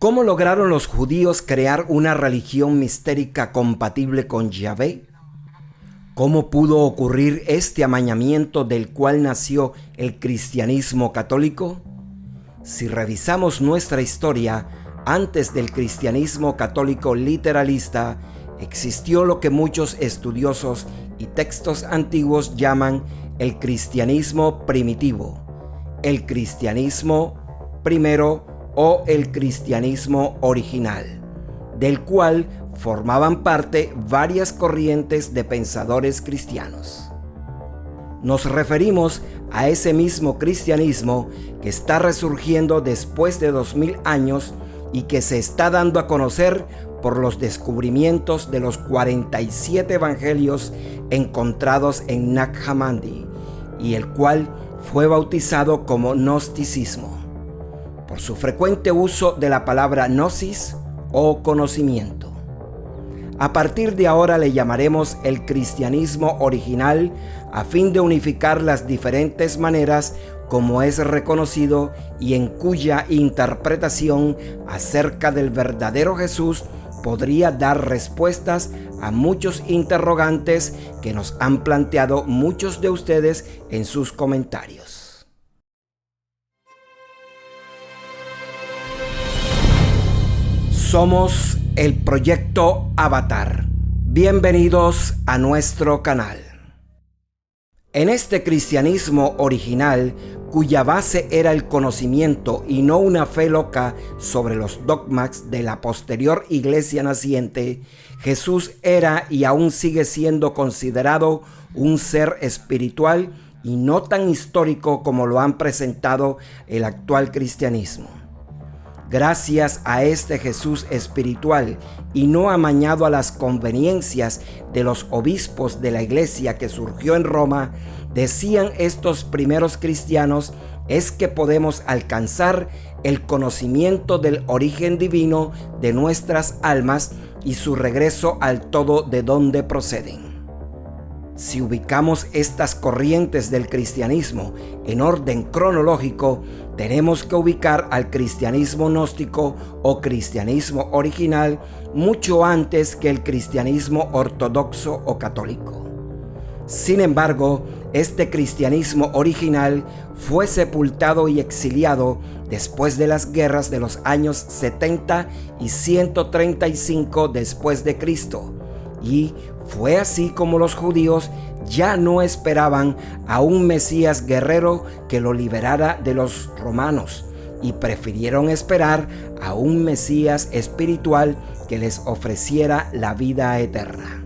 ¿Cómo lograron los judíos crear una religión mistérica compatible con Yahvé? ¿Cómo pudo ocurrir este amañamiento del cual nació el cristianismo católico? Si revisamos nuestra historia, antes del cristianismo católico literalista, existió lo que muchos estudiosos y textos antiguos llaman el cristianismo primitivo, el cristianismo primero o el cristianismo original, del cual formaban parte varias corrientes de pensadores cristianos. Nos referimos a ese mismo cristianismo que está resurgiendo después de 2000 años y que se está dando a conocer por los descubrimientos de los 47 evangelios encontrados en Nag Hammadi, y el cual fue bautizado como gnosticismo, por su frecuente uso de la palabra gnosis o conocimiento. A partir de ahora le llamaremos el cristianismo original a fin de unificar las diferentes maneras como es reconocido y en cuya interpretación acerca del verdadero Jesús podría dar respuestas a muchos interrogantes que nos han planteado muchos de ustedes en sus comentarios. Somos el Proyecto Avatar. Bienvenidos a nuestro canal. En este cristianismo original, cuya base era el conocimiento y no una fe loca sobre los dogmas de la posterior iglesia naciente, Jesús era y aún sigue siendo considerado un ser espiritual y no tan histórico como lo han presentado el actual cristianismo. Gracias a este Jesús espiritual y no amañado a las conveniencias de los obispos de la iglesia que surgió en Roma, decían estos primeros cristianos, es que podemos alcanzar el conocimiento del origen divino de nuestras almas y su regreso al todo de donde proceden. Si ubicamos estas corrientes del cristianismo en orden cronológico, tenemos que ubicar al cristianismo gnóstico o cristianismo original mucho antes que el cristianismo ortodoxo o católico. Sin embargo, este cristianismo original fue sepultado y exiliado después de las guerras de los años 70 y 135 después de Cristo, y fue así como los judíos ya no esperaban a un Mesías guerrero que lo liberara de los romanos y prefirieron esperar a un Mesías espiritual que les ofreciera la vida eterna.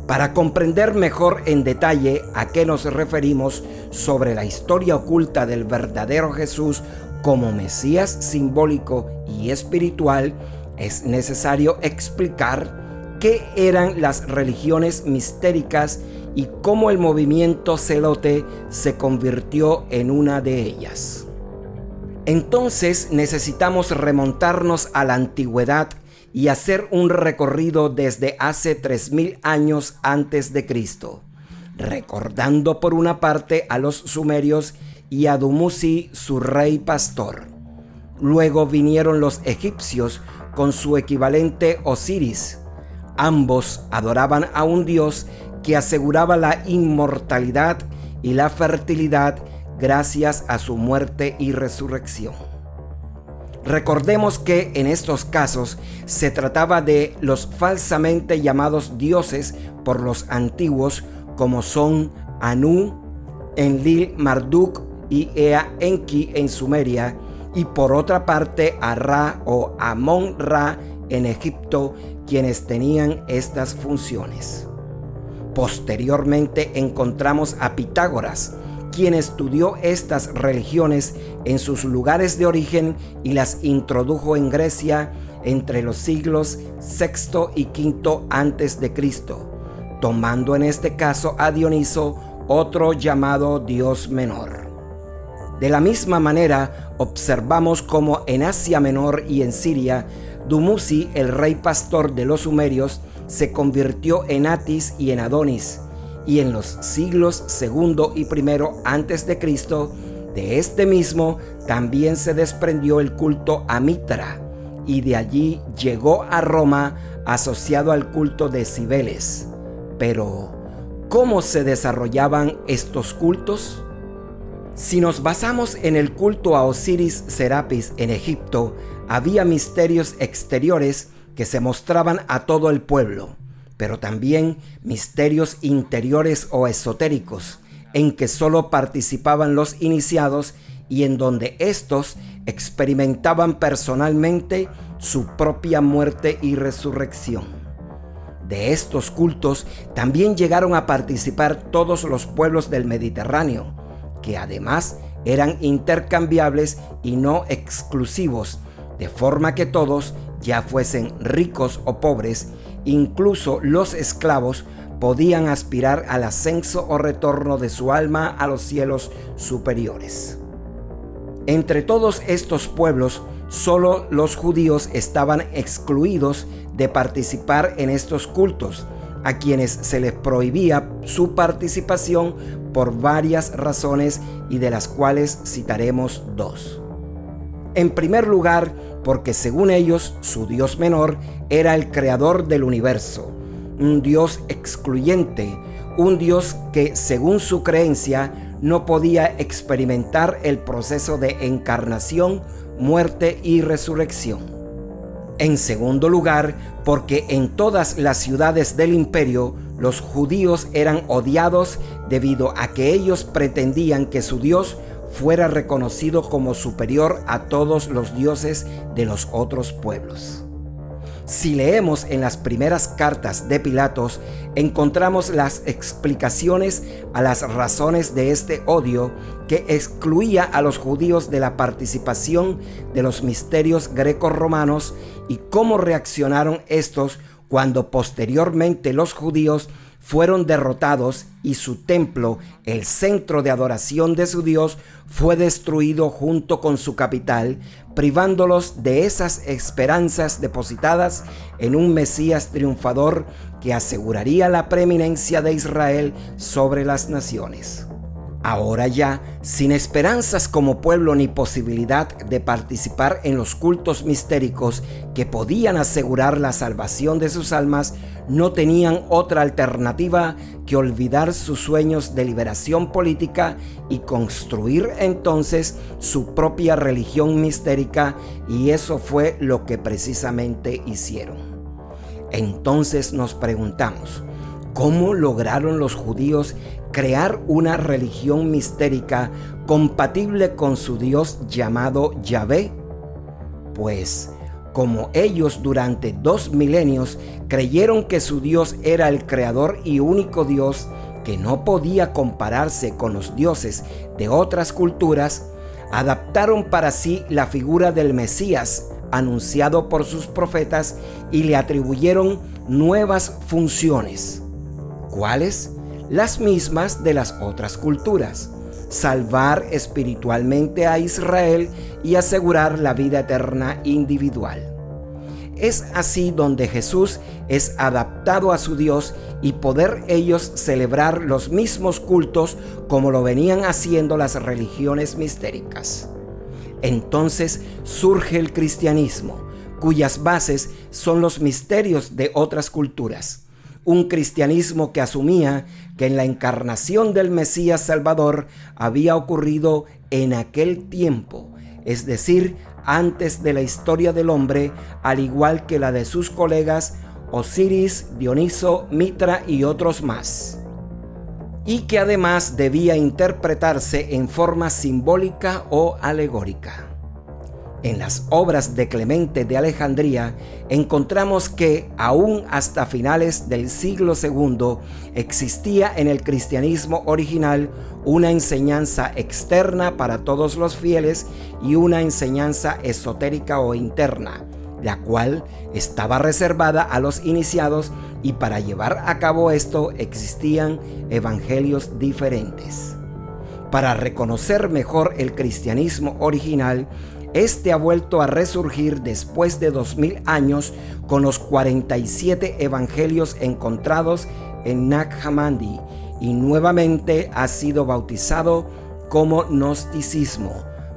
Para comprender mejor en detalle a qué nos referimos sobre la historia oculta del verdadero Jesús como Mesías simbólico y espiritual, es necesario explicar qué eran las religiones mistéricas y cómo el movimiento celote se convirtió en una de ellas. Entonces necesitamos remontarnos a la antigüedad y hacer un recorrido desde hace 3000 años antes de Cristo, recordando por una parte a los sumerios y a Dumuzi, su rey pastor. Luego vinieron los egipcios con su equivalente Osiris. Ambos adoraban a un dios que aseguraba la inmortalidad y la fertilidad gracias a su muerte y resurrección. Recordemos que en estos casos se trataba de los falsamente llamados dioses por los antiguos, como son Anu, Enlil, Marduk y Ea Enki en Sumeria, y por otra parte a Ra o Amón-Ra en Egipto, quienes tenían estas funciones. Posteriormente encontramos a Pitágoras, quien estudió estas religiones en sus lugares de origen y las introdujo en Grecia entre los siglos VI y V antes de Cristo, tomando en este caso a Dioniso, otro llamado dios menor. De la misma manera, observamos cómo en Asia Menor y en Siria, Dumuzi, el rey pastor de los sumerios, se convirtió en Atis y en Adonis, y en los siglos II y I antes de Cristo, de este mismo también se desprendió el culto a Mitra, y de allí llegó a Roma asociado al culto de Cibeles. Pero, ¿cómo se desarrollaban estos cultos? Si nos basamos en el culto a Osiris Serapis en Egipto, había misterios exteriores que se mostraban a todo el pueblo, pero también misterios interiores o esotéricos, en que solo participaban los iniciados y en donde éstos experimentaban personalmente su propia muerte y resurrección. De estos cultos también llegaron a participar todos los pueblos del Mediterráneo, que además eran intercambiables y no exclusivos, de forma que todos, ya fuesen ricos o pobres, incluso los esclavos, podían aspirar al ascenso o retorno de su alma a los cielos superiores. Entre todos estos pueblos, solo los judíos estaban excluidos de participar en estos cultos, a quienes se les prohibía su participación por varias razones y de las cuales citaremos dos. En primer lugar, porque según ellos, su Dios menor era el creador del universo, un Dios excluyente, un Dios que, según su creencia, no podía experimentar el proceso de encarnación, muerte y resurrección. En segundo lugar, porque en todas las ciudades del imperio, los judíos eran odiados debido a que ellos pretendían que su Dios fuera reconocido como superior a todos los dioses de los otros pueblos. Si leemos en las primeras cartas de Pilatos, encontramos las explicaciones a las razones de este odio que excluía a los judíos de la participación de los misterios greco-romanos y cómo reaccionaron estos cuando posteriormente los judíos fueron derrotados y su templo, el centro de adoración de su Dios, fue destruido junto con su capital, privándolos de esas esperanzas depositadas en un Mesías triunfador que aseguraría la preeminencia de Israel sobre las naciones. Ahora ya, sin esperanzas como pueblo ni posibilidad de participar en los cultos mistéricos que podían asegurar la salvación de sus almas, no tenían otra alternativa que olvidar sus sueños de liberación política y construir entonces su propia religión mistérica, y eso fue lo que precisamente hicieron. Entonces nos preguntamos, ¿cómo lograron los judíos crear una religión mistérica compatible con su Dios llamado Yahvé? Pues, como ellos durante 2 milenios creyeron que su Dios era el creador y único Dios, que no podía compararse con los dioses de otras culturas, adaptaron para sí la figura del Mesías anunciado por sus profetas y le atribuyeron nuevas funciones. ¿Cuáles? Las mismas de las otras culturas: salvar espiritualmente a Israel y asegurar la vida eterna individual. Es así donde Jesús es adaptado a su Dios y poder ellos celebrar los mismos cultos como lo venían haciendo las religiones mistéricas. Entonces surge el cristianismo, cuyas bases son los misterios de otras culturas. Un cristianismo que asumía que en la encarnación del Mesías Salvador había ocurrido en aquel tiempo, es decir, antes de la historia del hombre, al igual que la de sus colegas Osiris, Dioniso, Mitra y otros más, y que además debía interpretarse en forma simbólica o alegórica. En las obras de Clemente de Alejandría encontramos que aún hasta finales del siglo II existía en el cristianismo original una enseñanza externa para todos los fieles y una enseñanza esotérica o interna, la cual estaba reservada a los iniciados, y para llevar a cabo esto existían evangelios diferentes. Para reconocer mejor el cristianismo original, este ha vuelto a resurgir después de 2000 años con los 47 evangelios encontrados en Nag Hammadi, y nuevamente ha sido bautizado como gnosticismo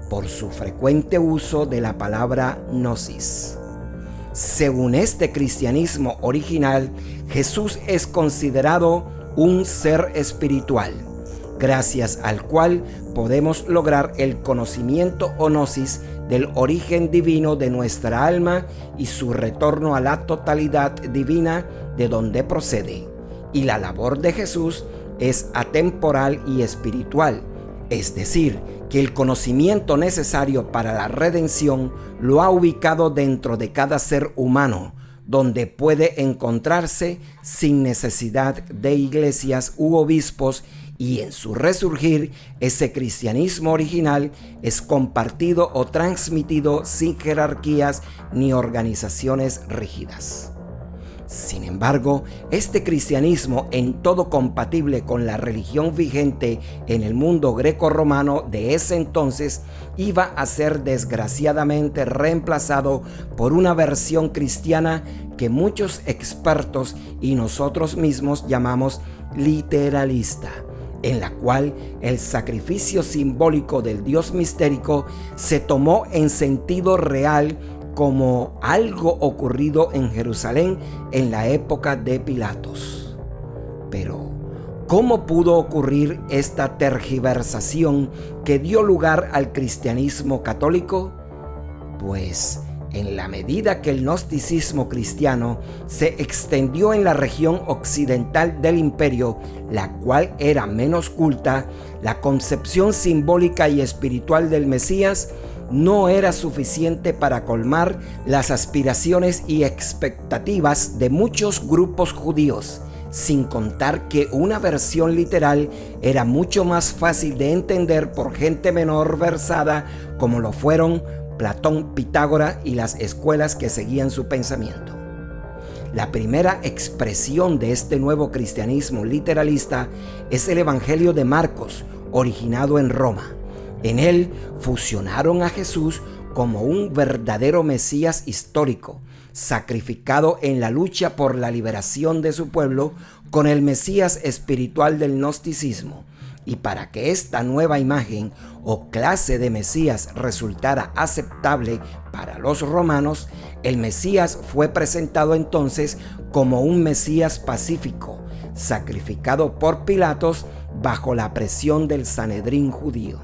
por su frecuente uso de la palabra gnosis. Según este cristianismo original, Jesús es considerado un ser espiritual, gracias al cual podemos lograr el conocimiento o gnosis del origen divino de nuestra alma y su retorno a la totalidad divina de donde procede. Y la labor de Jesús es atemporal y espiritual, es decir, que el conocimiento necesario para la redención lo ha ubicado dentro de cada ser humano, donde puede encontrarse sin necesidad de iglesias u obispos, y en su resurgir ese cristianismo original es compartido o transmitido sin jerarquías ni organizaciones rígidas. Sin embargo, este cristianismo, en todo compatible con la religión vigente en el mundo greco-romano de ese entonces, iba a ser desgraciadamente reemplazado por una versión cristiana que muchos expertos y nosotros mismos llamamos literalista, en la cual el sacrificio simbólico del Dios mistérico se tomó en sentido real como algo ocurrido en Jerusalén en la época de Pilatos. Pero, ¿cómo pudo ocurrir esta tergiversación que dio lugar al cristianismo católico? Pues, en la medida que el gnosticismo cristiano se extendió en la región occidental del imperio, la cual era menos culta, la concepción simbólica y espiritual del Mesías no era suficiente para colmar las aspiraciones y expectativas de muchos grupos judíos, sin contar que una versión literal era mucho más fácil de entender por gente menor versada, como lo fueron Platón, Pitágoras y las escuelas que seguían su pensamiento. La primera expresión de este nuevo cristianismo literalista es el Evangelio de Marcos, originado en Roma. En él fusionaron a Jesús como un verdadero Mesías histórico, sacrificado en la lucha por la liberación de su pueblo, con el Mesías espiritual del gnosticismo. Y para que esta nueva imagen o clase de Mesías resultara aceptable para los romanos, el Mesías fue presentado entonces como un Mesías pacífico, sacrificado por Pilatos bajo la presión del Sanedrín judío.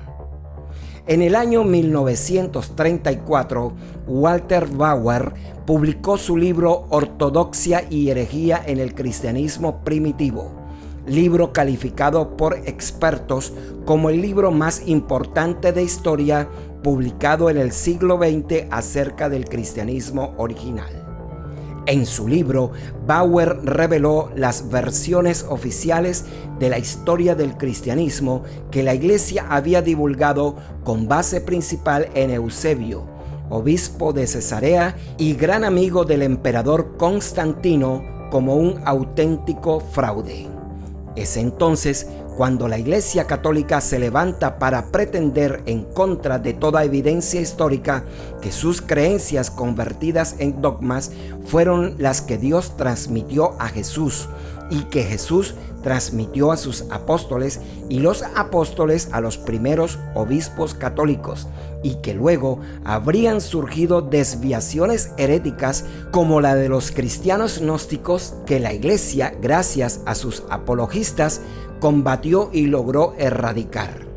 En el año 1934, Walter Bauer publicó su libro Ortodoxia y herejía en el cristianismo primitivo, libro calificado por expertos como el libro más importante de historia publicado en el siglo XX acerca del cristianismo original. En su libro, Bauer reveló las versiones oficiales de la historia del cristianismo que la Iglesia había divulgado con base principal en Eusebio, obispo de Cesarea y gran amigo del emperador Constantino, como un auténtico fraude. Es entonces cuando la Iglesia Católica se levanta para pretender, en contra de toda evidencia histórica, que sus creencias convertidas en dogmas fueron las que Dios transmitió a Jesús y que Jesús transmitió a sus apóstoles y los apóstoles a los primeros obispos católicos, y que luego habrían surgido desviaciones heréticas como la de los cristianos gnósticos que la Iglesia, gracias a sus apologistas, combatió y logró erradicar.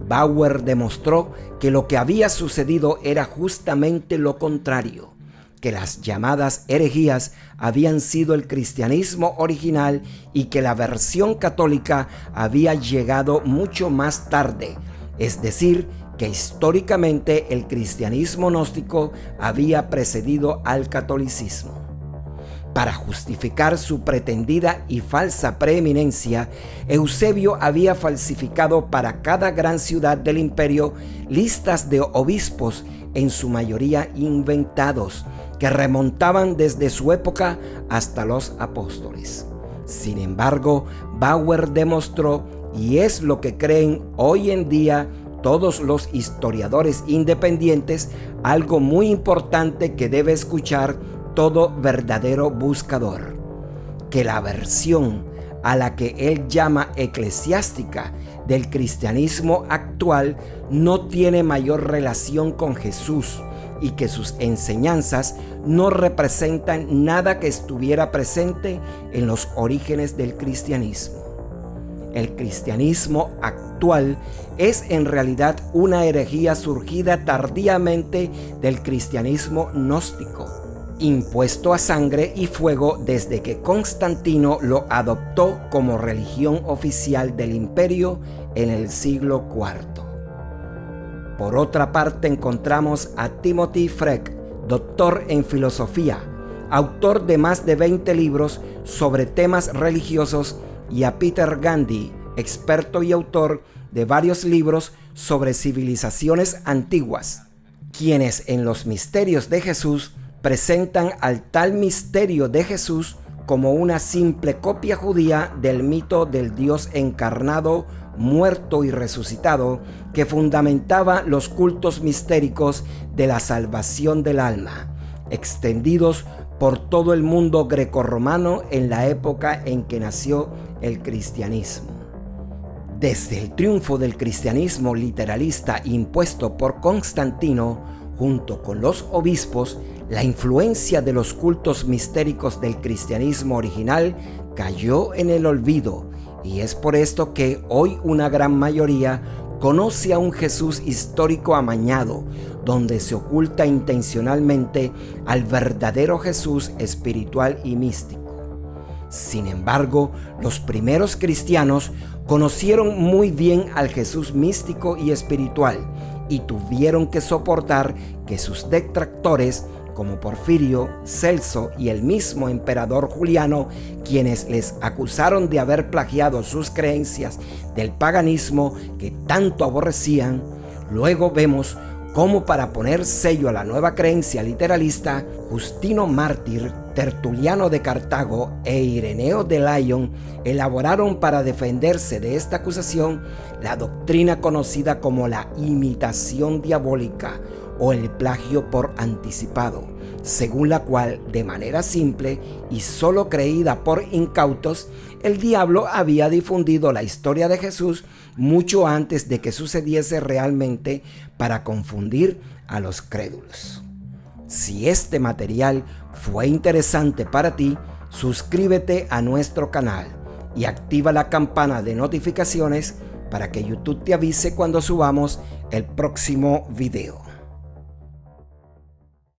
Bauer demostró que lo que había sucedido era justamente lo contrario, que las llamadas herejías habían sido el cristianismo original y que la versión católica había llegado mucho más tarde, es decir, que históricamente el cristianismo gnóstico había precedido al catolicismo. Para justificar su pretendida y falsa preeminencia, Eusebio había falsificado para cada gran ciudad del imperio listas de obispos, en su mayoría inventados, que remontaban desde su época hasta los apóstoles. Sin embargo, Bauer demostró, y es lo que creen hoy en día todos los historiadores independientes, algo muy importante que debe escuchar todo verdadero buscador: que la versión a la que él llama eclesiástica del cristianismo actual no tiene mayor relación con Jesús, y que sus enseñanzas no representan nada que estuviera presente en los orígenes del cristianismo. El cristianismo actual es en realidad una herejía surgida tardíamente del cristianismo gnóstico, impuesto a sangre y fuego desde que Constantino lo adoptó como religión oficial del imperio en el siglo IV. Por otra parte, encontramos a Timothy Freke, doctor en filosofía, autor de más de 20 libros sobre temas religiosos, y a Peter Gandhi, experto y autor de varios libros sobre civilizaciones antiguas, quienes en los misterios de Jesús presentan al tal misterio de Jesús como una simple copia judía del mito del Dios encarnado, muerto y resucitado, que fundamentaba los cultos mistéricos de la salvación del alma, extendidos por todo el mundo grecorromano en la época en que nació el cristianismo. Desde el triunfo del cristianismo literalista impuesto por Constantino, junto con los obispos, la influencia de los cultos mistéricos del cristianismo original cayó en el olvido, y es por esto que hoy una gran mayoría conoce a un Jesús histórico amañado, donde se oculta intencionalmente al verdadero Jesús espiritual y místico. Sin embargo, los primeros cristianos conocieron muy bien al Jesús místico y espiritual y tuvieron que soportar que sus detractores, como Porfirio, Celso y el mismo emperador Juliano, quienes les acusaron de haber plagiado sus creencias del paganismo que tanto aborrecían, luego vemos cómo, para poner sello a la nueva creencia literalista, Justino Mártir, Tertuliano de Cartago e Ireneo de Lyon elaboraron para defenderse de esta acusación la doctrina conocida como la imitación diabólica o el plagio por anticipado, según la cual, de manera simple y solo creída por incautos, el diablo había difundido la historia de Jesús mucho antes de que sucediese realmente para confundir a los crédulos. Si este material fue interesante para ti, suscríbete a nuestro canal y activa la campana de notificaciones para que YouTube te avise cuando subamos el próximo video.